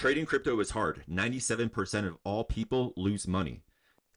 Trading crypto is hard. 97% of all people lose money.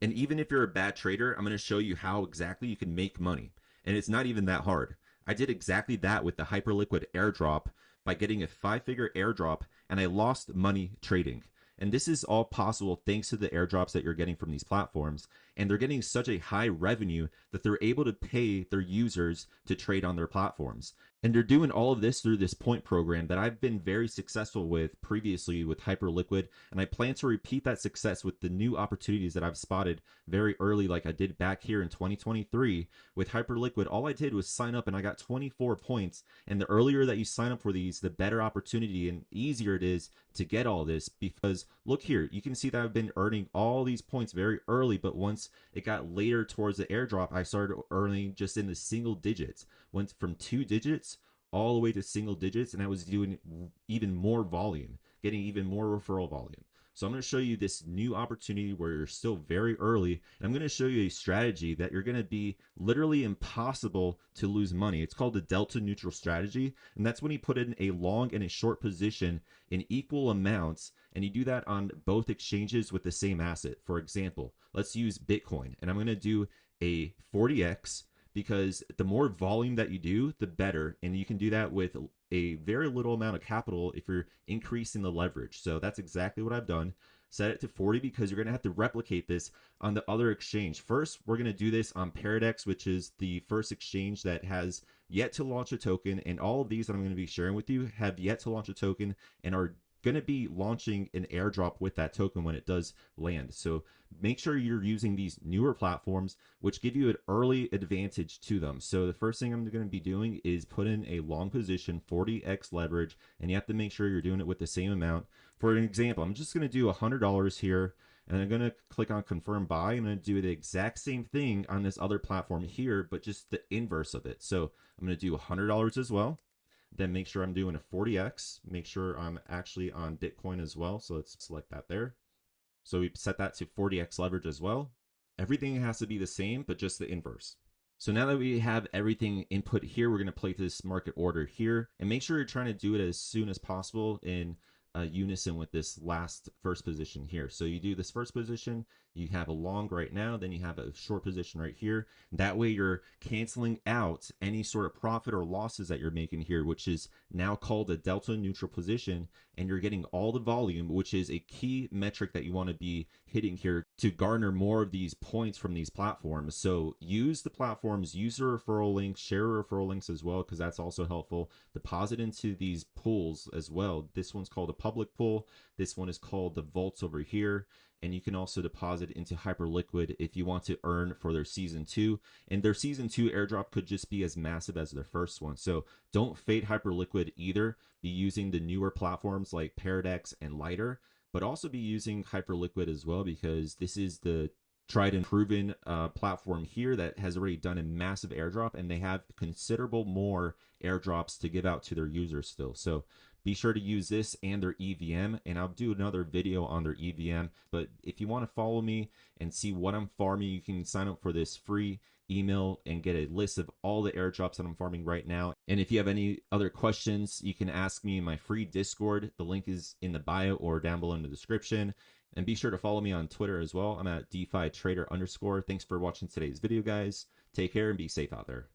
And even if you're a bad trader, I'm going to show you how exactly you can make money. And it's not even that hard. I did exactly that with the Hyperliquid airdrop by getting a 5-figure airdrop, and I lost money trading. And this is all possible thanks to the airdrops that you're getting from these platforms. And they're getting such a high revenue that they're able to pay their users to trade on their platforms. And they're doing all of this through this point program that I've been very successful with previously with Hyperliquid. And I plan to repeat that success with the new opportunities that I've spotted very early, like I did back here in 2023 with Hyperliquid. All I did was sign up and I got 24 points. And the earlier that you sign up for these, the better opportunity and easier it is to get all this, because look here, you can see that I've been earning all these points very early, but once it got later towards the airdrop, I started earning just in the single digits. Went from 2 digits all the way to single digits, and I was doing even more volume, getting even more referral volume. So I'm going to show you this new opportunity where you're still very early, and I'm going to show you a strategy that you're going to be literally impossible to lose money. It's called the delta neutral strategy, and that's when you put in a long and a short position in equal amounts, and you do that on both exchanges with the same asset. For example, let's use Bitcoin, and I'm going to do a 40x, because the more volume that you do, the better. And you can do that with a very little amount of capital if you're increasing the leverage. So that's exactly what I've done. Set it to 40 because you're going to have to replicate this on the other exchange. First, we're going to do this on Paradex, which is the first exchange that has yet to launch a token. And all of these that I'm going to be sharing with you have yet to launch a token and are going to be launching an airdrop with that token when it does land. So make sure you're using these newer platforms, which give you an early advantage to them. So the first thing I'm going to be doing is put in a long position, 40x leverage, and you have to make sure you're doing it with the same amount. For an example, I'm just going to do $100 here, and I'm going to click on confirm buy. I'm going to do the exact same thing on this other platform here, but just the inverse of it. So I'm going to do $100 as well. Then make sure I'm doing a 40x, make sure I'm actually on Bitcoin as well. So let's select that there. So we set that to 40x leverage as well. Everything has to be the same, but just the inverse. So now that we have everything input here, we're going to place this market order here, and make sure you're trying to do it as soon as possible in unison with this last first position here. So you do this first position, you have a long right now, then you have a short position right here. That way you're canceling out any sort of profit or losses that you're making here, which is now called a delta neutral position, and you're getting all the volume, which is a key metric that you want to be hitting here to garner more of these points from these platforms. So use the platforms, use the referral links, share referral links as well, because that's also helpful. Deposit into these pools as well. This one's called a public pool. This one is called the vaults over here. And you can also deposit into Hyperliquid if you want to earn for their season 2. And their season 2 airdrop could just be as massive as their first one. So don't fade Hyperliquid either. Be using the newer platforms like Paradex and Lighter, but also be using Hyperliquid as well, because this is the tried and proven platform here that has already done a massive airdrop, and they have considerable more airdrops to give out to their users still. So be sure to use this and their EVM, and I'll do another video on their EVM. But if you want to follow me and see what I'm farming, you can sign up for this free email and get a list of all the airdrops that I'm farming right now. And if you have any other questions, you can ask me in my free Discord. The link is in the bio or down below in the description. And be sure to follow me on Twitter as well. I'm at DeFiTrader_. Thanks for watching today's video, guys. Take care and be safe out there.